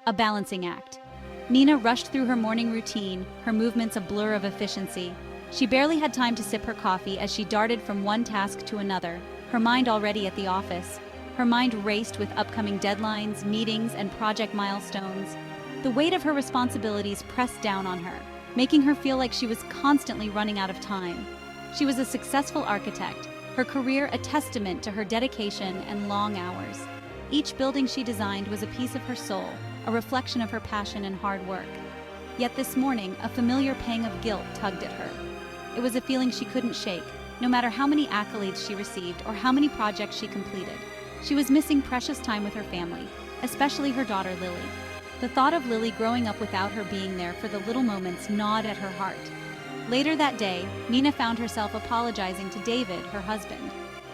a balancing act. Nina rushed through her morning routine, her movements a blur of efficiency. She barely had time to sip her coffee as she darted from one task to another, her mind already at the office. Her mind raced with upcoming deadlines, meetings, and project milestones. The weight of her responsibilities pressed down on her, making her feel like she was constantly running out of time. She was a successful architect, her career a testament to her dedication and long hours. Each building she designed was a piece of her soul, a reflection of her passion and hard work. Yet this morning, a familiar pang of guilt tugged at her. It was a feeling she couldn't shake, no matter how many accolades she received or how many projects she completed. She was missing precious time with her family, especially her daughter Lily. The thought of Lily growing up without her being there for the little moments gnawed at her heart. Later that day, Nina found herself apologizing to David, her husband.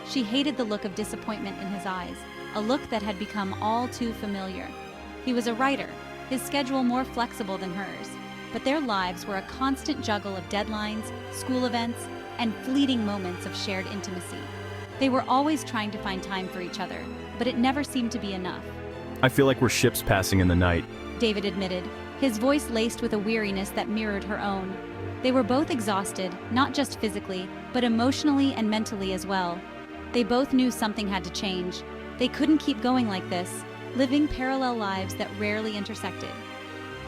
She hated the look of disappointment in his eyes, a look that had become all too familiar. He was a writer, his schedule more flexible than hers, but their lives were a constant juggle of deadlines, school events, and fleeting moments of shared intimacy. They were always trying to find time for each other, but it never seemed to be enough. I feel like we're ships passing in the night. David admitted, his voice laced with a weariness that mirrored her own. They were both exhausted, not just physically, but emotionally and mentally as well. They both knew something had to change. They couldn't keep going like this, living parallel lives that rarely intersected.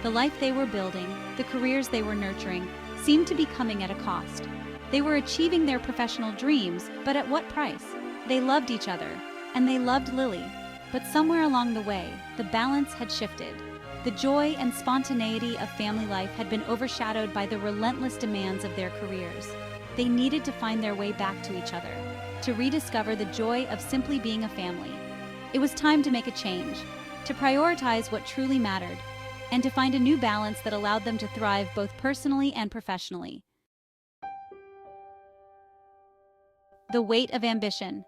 The life they were building, the careers they were nurturing, seemed to be coming at a cost. They were achieving their professional dreams, but at what price? They loved each other, and they loved Lily. But somewhere along the way, the balance had shifted. The joy and spontaneity of family life had been overshadowed by the relentless demands of their careers. They needed to find their way back to each other, to rediscover the joy of simply being a family. It was time to make a change, to prioritize what truly mattered, and to find a new balance that allowed them to thrive both personally and professionally. The weight of ambition.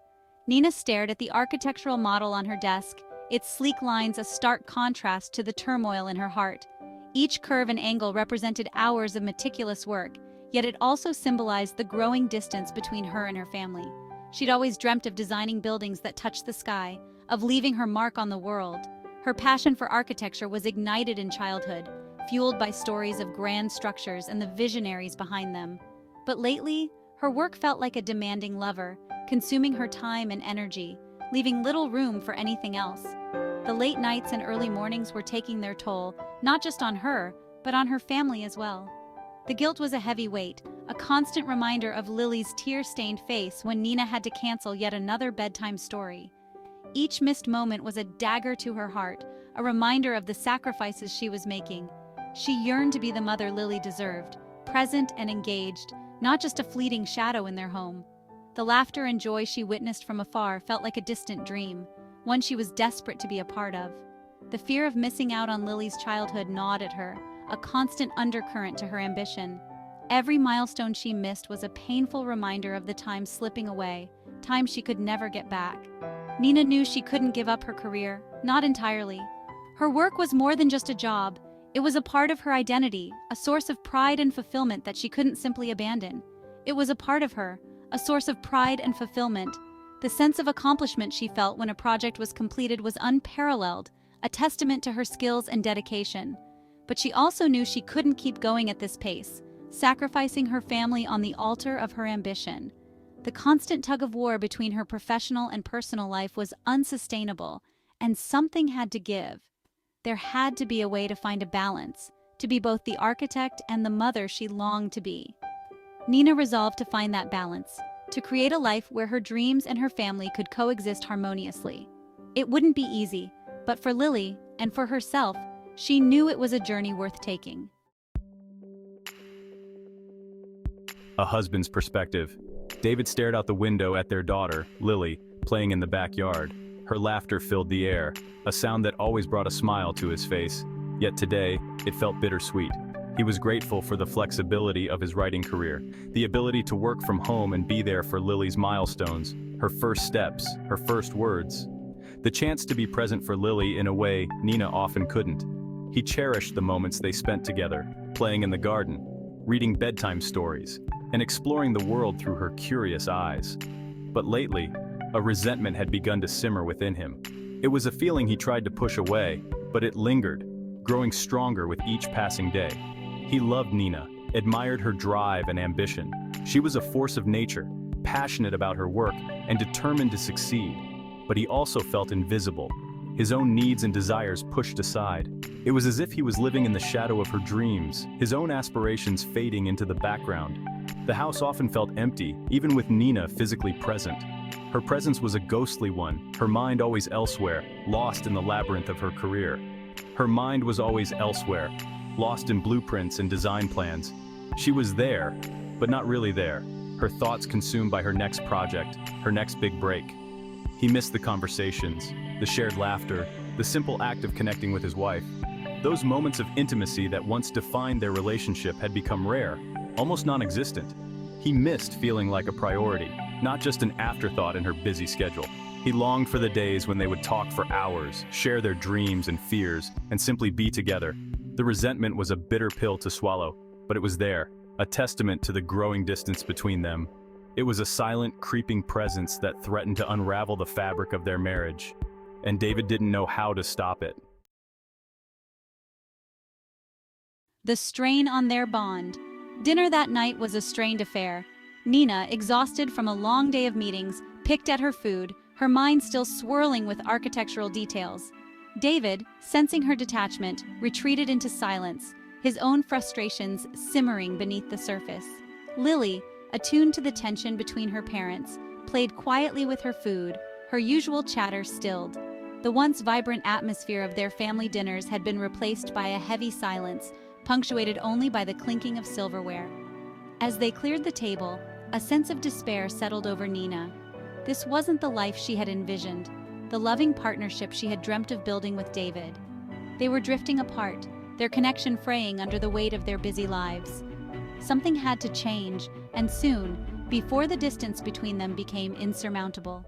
Nina stared at the architectural model on her desk, its sleek lines a stark contrast to the turmoil in her heart. Each curve and angle represented hours of meticulous work, yet it also symbolized the growing distance between her and her family. She'd always dreamt of designing buildings that touched the sky, of leaving her mark on the world. Her passion for architecture was ignited in childhood, fueled by stories of grand structures and the visionaries behind them. But lately, her work felt like a demanding lover, consuming her time and energy, leaving little room for anything else. The late nights and early mornings were taking their toll, not just on her, but on her family as well. The guilt was a heavy weight, a constant reminder of Lily's tear-stained face when Nina had to cancel yet another bedtime story. Each missed moment was a dagger to her heart, a reminder of the sacrifices she was making. She yearned to be the mother Lily deserved, present and engaged, not just a fleeting shadow in their home. The laughter and joy she witnessed from afar felt like a distant dream, one she was desperate to be a part of. The fear of missing out on Lily's childhood gnawed at her, a constant undercurrent to her ambition. Every milestone she missed was a painful reminder of the time slipping away, time she could never get back. Nina knew she couldn't give up her career, not entirely. Her work was more than just a job. It was a part of her identity, a source of pride and fulfillment that she couldn't simply abandon. It was a part of her, a source of pride and fulfillment. The sense of accomplishment she felt when a project was completed was unparalleled, a testament to her skills and dedication. But she also knew she couldn't keep going at this pace, sacrificing her family on the altar of her ambition. The constant tug-of-war between her professional and personal life was unsustainable, and something had to give. There had to be a way to find a balance, to be both the architect and the mother she longed to be. Nina resolved to find that balance, to create a life where her dreams and her family could coexist harmoniously. It wouldn't be easy, but for Lily, and for herself, she knew it was a journey worth taking. A husband's perspective. David stared out the window at their daughter, Lily, playing in the backyard. Her laughter filled the air, a sound that always brought a smile to his face. Yet today, it felt bittersweet. He was grateful for the flexibility of his writing career, the ability to work from home and be there for Lily's milestones, her first steps, her first words. The chance to be present for Lily in a way Nina often couldn't. He cherished the moments they spent together, playing in the garden, reading bedtime stories, and exploring the world through her curious eyes. But lately, a resentment had begun to simmer within him. It was a feeling he tried to push away, but it lingered. growing stronger with each passing day. He loved Nina, admired her drive and ambition. She was a force of nature, passionate about her work and determined to succeed. But he also felt invisible, his own needs and desires pushed aside. It was as if he was living in the shadow of her dreams, his own aspirations fading into the background. The house often felt empty, even with Nina physically present. Her presence was a ghostly one, her mind always elsewhere, lost in the labyrinth of her career. Her mind was always elsewhere, lost in blueprints and design plans. She was there, but not really there, her thoughts consumed by her next project, her next big break. He missed the conversations, the shared laughter, the simple act of connecting with his wife. Those moments of intimacy that once defined their relationship had become rare, almost non-existent. He missed feeling like a priority, not just an afterthought in her busy schedule. He longed for the days when they would talk for hours, share their dreams and fears, and simply be together. The resentment was a bitter pill to swallow, but it was there, a testament to the growing distance between them. It was a silent, creeping presence that threatened to unravel the fabric of their marriage, and David didn't know how to stop it. The strain on their bond. Dinner that night was a strained affair. Nina, exhausted from a long day of meetings, picked at her food, her mind still swirling with architectural details. David, sensing her detachment, retreated into silence, his own frustrations simmering beneath the surface. Lily, attuned to the tension between her parents, played quietly with her food, her usual chatter stilled. The once vibrant atmosphere of their family dinners had been replaced by a heavy silence, punctuated only by the clinking of silverware. As they cleared the table, a sense of despair settled over Nina. This wasn't the life she had envisioned, the loving partnership she had dreamt of building with David. They were drifting apart, their connection fraying under the weight of their busy lives. Something had to change, and soon, before the distance between them became insurmountable.